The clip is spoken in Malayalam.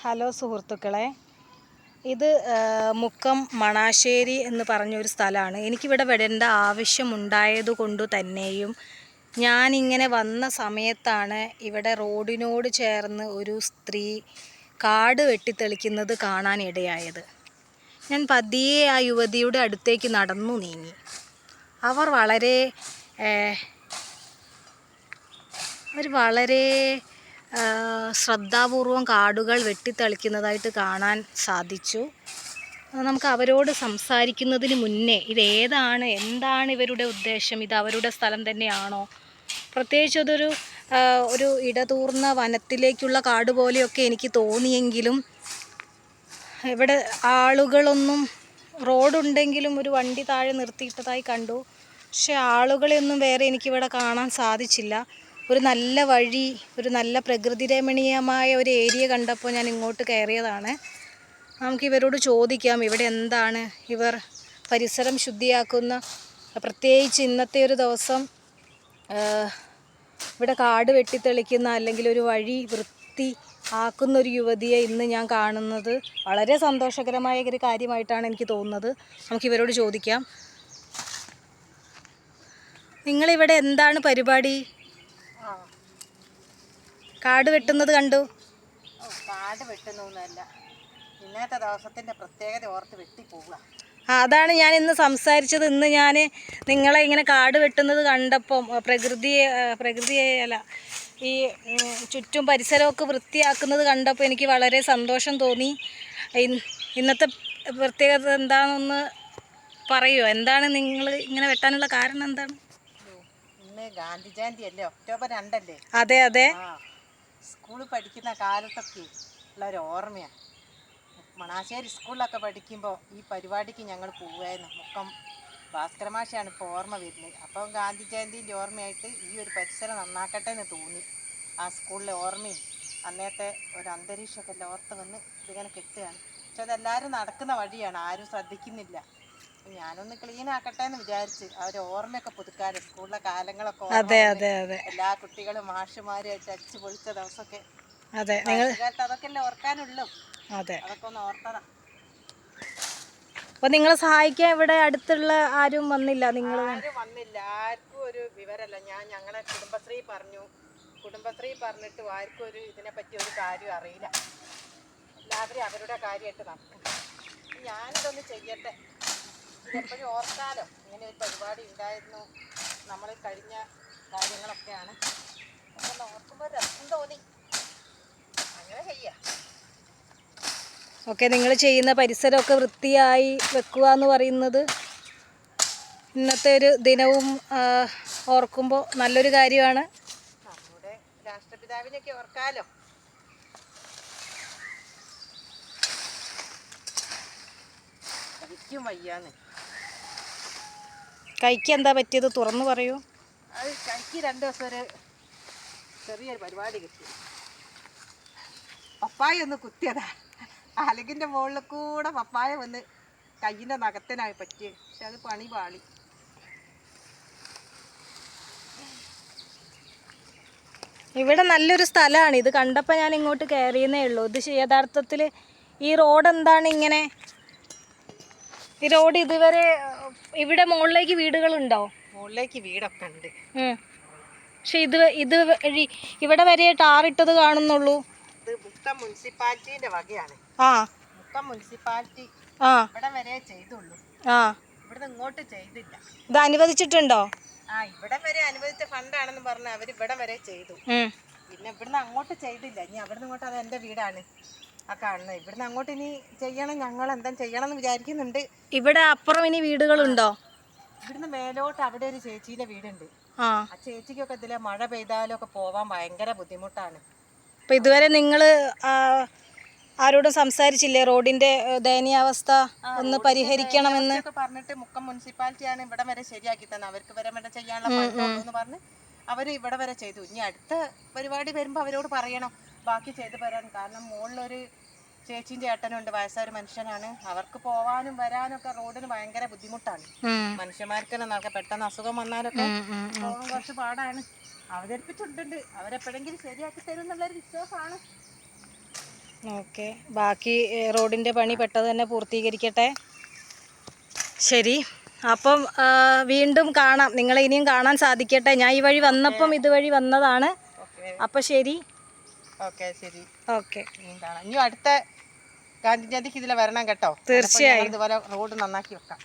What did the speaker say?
ഹലോ സുഹൃത്തുക്കളെ, ഇത് മുക്കം മണാശ്ശേരി എന്ന് പറഞ്ഞൊരു സ്ഥലമാണ്. എനിക്കിവിടെ വരേണ്ട ആവശ്യമുണ്ടായതുകൊണ്ട് തന്നെയും ഞാനിങ്ങനെ വന്ന സമയത്താണ് ഇവിടെ റോഡിനോട് ചേർന്ന് ഒരു സ്ത്രീ കാട് വെട്ടിത്തെളിക്കുന്നത് കാണാനിടയായത്. ഞാൻ പതിയെ ആ യുവതിയുടെ അടുത്തേക്ക് നടന്നു നീങ്ങി. അവർ വളരെ ശ്രദ്ധാപൂർവം കാടുകൾ വെട്ടിത്തെളിക്കുന്നതായിട്ട് കാണാൻ സാധിച്ചു. നമുക്ക് അവരോട് സംസാരിക്കുന്നതിന് മുന്നേ എന്താണ് ഇവരുടെ ഉദ്ദേശം, ഇത് അവരുടെ സ്ഥലം തന്നെയാണോ, പ്രത്യേകിച്ച് അതൊരു ഇടതൂർന്ന വനത്തിലേക്കുള്ള കാട് പോലെയൊക്കെ എനിക്ക് തോന്നിയെങ്കിലും ഇവിടെ ആളുകളൊന്നും, റോഡുണ്ടെങ്കിലും ഒരു വണ്ടി താഴെ നിർത്തിയിട്ടതായി കണ്ടു. പക്ഷെ ആളുകളെയൊന്നും വേറെ എനിക്കിവിടെ കാണാൻ സാധിച്ചില്ല. ഒരു നല്ല വഴി, ഒരു നല്ല പ്രകൃതി രമണീയമായ ഒരു ഏരിയ കണ്ടപ്പോൾ ഞാൻ ഇങ്ങോട്ട് കയറിയതാണ്. നമുക്കിവരോട് ചോദിക്കാം, ഇവിടെ എന്താണ് ഇവർ പരിസരം ശുദ്ധിയാക്കുന്ന, പ്രത്യേകിച്ച് ഇന്നത്തെ ഒരു ദിവസം ഇവിടെ കാട് വെട്ടിത്തെളിക്കുന്ന അല്ലെങ്കിൽ ഒരു വഴി വൃത്തി ആക്കുന്നൊരു യുവതിയെ ഇന്ന് ഞാൻ കാണുന്നത് വളരെ സന്തോഷകരമായ ഒരു കാര്യമായിട്ടാണ് എനിക്ക് തോന്നുന്നത്. നമുക്കിവരോട് ചോദിക്കാം, നിങ്ങളിവിടെ എന്താണ് പരിപാടി? കാട് വെട്ടുന്നത് കണ്ടു. കാട് വെട്ടുന്നൊന്നുമല്ല, ഇന്നത്തെ ദിവസത്തിൻ്റെ പ്രത്യേകത ഓർത്ത് വെട്ടിപ്പോവുക. അതാണ് ഞാൻ ഇന്ന് സംസാരിച്ചത്. ഇന്ന് ഞാൻ നിങ്ങളെ ഇങ്ങനെ കാട് വെട്ടുന്നത് കണ്ടപ്പം ഈ ചുറ്റും പരിസരമൊക്കെ വൃത്തിയാക്കുന്നത് കണ്ടപ്പോൾ എനിക്ക് വളരെ സന്തോഷം തോന്നി. ഇന്നത്തെ പ്രത്യേകത എന്താണെന്ന് പറയുമോ? എന്താണ് നിങ്ങൾ ഇങ്ങനെ വെട്ടാനുള്ള കാരണം എന്താണ്? ഇന്ന് ഗാന്ധി ജയന്തി അല്ലേ, ഒക്ടോബർ 2 അല്ലേ? അതെ അതെ. സ്കൂളിൽ പഠിക്കുന്ന കാലത്തൊക്കെ ഉള്ള ഒരു ഓർമ്മയാണ്. മണാശ്ശേരി സ്കൂളിലൊക്കെ പഠിക്കുമ്പോൾ ഈ പരിപാടിക്ക് ഞങ്ങൾ പോവുമായിരുന്നു. മുക്കം ഭാസ്കരമാഷയാണ് ഇപ്പോൾ ഓർമ്മ വരുന്നത്. അപ്പം ഗാന്ധി ജയന്തിൻ്റെ ഓർമ്മയായിട്ട് ഈ ഒരു പരിസരം നന്നാക്കട്ടെ എന്ന് തോന്നി. ആ സ്കൂളിലെ ഓർമ്മയും അന്നത്തെ ഒരു അന്തരീക്ഷമൊക്കെ എല്ലാം ഓർത്ത് വന്ന് ഇതിങ്ങനെ കെട്ടുകയാണ്. പക്ഷെ അതെല്ലാവരും നടക്കുന്ന വഴിയാണ്, ആരും ശ്രദ്ധിക്കുന്നില്ല. ഞാനൊന്ന് ക്ലീൻ ആക്കട്ടെ എന്ന് വിചാരിച്ച് ആ ഒരു ഓർമ്മയൊക്കെ പുതുക്കാറ്, സ്കൂളിലെ കാലങ്ങളൊക്കെ എല്ലാ കുട്ടികളും മാഷുമാരുമായിട്ട് അടിച്ചു പൊളിച്ച ദിവസമൊക്കെ അതൊക്കെ അല്ലേ ഓർക്കാനുള്ളൂ. അതൊക്കെ ഒന്ന് ഓർത്തതാ. അപ്പൊ നിങ്ങളെ സഹായിക്കാൻ ഇവിടെ അടുത്തുള്ള ആരും വന്നില്ല? ആരും വന്നില്ല, ആർക്കും ഒരു വിവരമല്ല. ഞങ്ങളെ കുടുംബശ്രീ പറഞ്ഞിട്ട് ആർക്കും ഇതിനെപ്പറ്റി ഒരു കാര്യം അറിയില്ല. എല്ലാവരും അവരുടെ കാര്യമായിട്ട് നടക്കും. ഞാനിതൊന്ന് ചെയ്യട്ടെ, ഇതെപ്പോഴും ഓർക്കാലോ, ഇങ്ങനെ ഒരു പരിപാടി ഉണ്ടായിരുന്നു, നമ്മൾ കഴിഞ്ഞ കാര്യങ്ങളൊക്കെയാണ്. അതൊന്ന് ഓർക്കുമ്പോൾ രസം തോന്നി, അങ്ങനെ ചെയ്യാം. ഓക്കെ, നിങ്ങൾ ചെയ്യുന്ന പരിസരമൊക്കെ വൃത്തിയായി വെക്കുക എന്ന് പറയുന്നത് ഇന്നത്തെ ഒരു ദിനവും ഓർക്കുമ്പോൾ നല്ലൊരു കാര്യമാണ്. നമ്മുടെ രാഷ്ട്രപിതാവിനെയൊക്കെ ഓർക്കാലോ. കഴിക്കും വയ്യാന്ന്. കൈക്ക് എന്താ പറ്റിയത്, തുറന്നു പറയൂ. അത് കൈക്ക് 2 ദിവസം ഒരു ചെറിയൊരു പരിപാടി കിട്ടി. പപ്പായ ഒന്ന് കുത്തിയതാ, അലകിൻ്റെ മുകളിൽ കൂടെ പപ്പായ വന്ന് കയ്യിൻ്റെ നഖത്തിനായി പറ്റി. പക്ഷെ അത് പണി പാളി. ഇവിടെ നല്ലൊരു സ്ഥലമാണ്. ഇത് കണ്ടപ്പോൾ ഞാൻ ഇങ്ങോട്ട് കയറിയെന്നേ ഉള്ളൂ. ഇത് യഥാർത്ഥത്തിൽ ഈ റോഡ് എന്താണ് ഇങ്ങനെ? ഈ റോഡ് ഇതുവരെ ഇവിടെ മുകളിലേക്ക് വീടുകളുണ്ടോ? മുകളിലേക്ക് വീടൊക്കെ ഉണ്ട്, പക്ഷെ ഇത് വഴി ഇവിടെ വരെ ടാറിട്ടത് കാണുന്നുള്ളൂ. ഇത് മുക്കം മുനിസിപ്പാലിറ്റിന്റെ വകയാണ്. മുക്കം മുനിസിപ്പാലിറ്റി ഇവിടെ വരെ ചെയ്തുള്ളൂ, ഇവിടുന്ന് ഇങ്ങോട്ട് ചെയ്തില്ല. ഇത് അനുവദിച്ചിട്ടുണ്ടോ? ഇവിടെ വരെ അനുവദിച്ച ഫണ്ടാണെന്ന് പറഞ്ഞ് അവർ ഇവിടെ വരെ ചെയ്തു. പിന്നെ ഇവിടുന്ന് അങ്ങോട്ട് ചെയ്തില്ല. ഇനി അവിടുന്ന് ഇങ്ങോട്ട്, അത് എൻ്റെ വീടാണ് ആ കാണുന്നത്. ഇവിടുന്ന് അങ്ങോട്ട് ഇനി ചെയ്യണം, ഞങ്ങൾ എന്താ ചെയ്യണം എന്ന് വിചാരിക്കുന്നുണ്ട്. ഇവിടെ അപ്പുറം ഇനി വീടുകളുണ്ടോ? ഇവിടുന്ന് മേലോട്ട് അവിടെ ഒരു ചേച്ചീൻ്റെ വീടുണ്ട്. ആ ചേച്ചിക്കൊക്കെ ഇതിലെ മഴ പെയ്താലും ഒക്കെ പോവാൻ ഭയങ്കര ബുദ്ധിമുട്ടാണ്. അപ്പൊ ഇതുവരെ നിങ്ങൾ ആരോടും സംസാരിച്ചില്ലേ റോഡിന്റെ ദയനീയാവസ്ഥ ഒന്ന് പരിഹരിക്കണമെന്ന്? പറഞ്ഞിട്ട് മുക്കം മുനിസിപ്പാലിറ്റിയാണ് ഇവിടെ വരെ ശരിയാക്കി തന്നെ, അവർക്ക് വരെ ചെയ്യാനുള്ള ഫണ്ടെന്ന് പറഞ്ഞ് അവർ ഇവിടെ വരെ ചെയ്തു. ഇനി അടുത്ത പരിപാടി വരുമ്പോൾ അവരോട് പറയണം ബാക്കി ചെയ്തു തരാൻ. കാരണം മുകളിലൊരു ചേച്ചിയും ചേട്ടനുണ്ട്, വയസ്സായ മനുഷ്യനാണ്. അവർക്ക് പോവാനും വരാനും ഒക്കെ റോഡിന് ഭയങ്കര ബുദ്ധിമുട്ടാണ്. മനുഷ്യന്മാർക്ക് തന്നെ പെട്ടെന്ന് അസുഖം വന്നാലൊക്കെ പോകാൻ കുറച്ച് പാടാണ്. അവതരിപ്പിച്ചിട്ടുണ്ട്, അവരെപ്പോഴെങ്കിലും ശരിയാക്കി തരും എന്നുള്ളൊരു വിശ്വാസമാണ്. ഓക്കെ, ബാക്കി റോഡിൻ്റെ പണി പെട്ടെന്ന് തന്നെ പൂർത്തീകരിക്കട്ടെ. ശരി, അപ്പം വീണ്ടും കാണാം, നിങ്ങളെ ഇനിയും കാണാൻ സാധിക്കട്ടെ. ഞാൻ ഈ വഴി വന്നപ്പം ഇതുവഴി വന്നതാണ്. അപ്പം ശരി. ഓക്കെ, ശരി. ഓക്കെ, കാണാം. ഇനി അടുത്ത ഗാന്ധി ജയന്തിക്ക് ഇതിലെ വരണം കേട്ടോ. തീർച്ചയായും ഇതുപോലെ റോഡ് നന്നാക്കി വെക്കാം.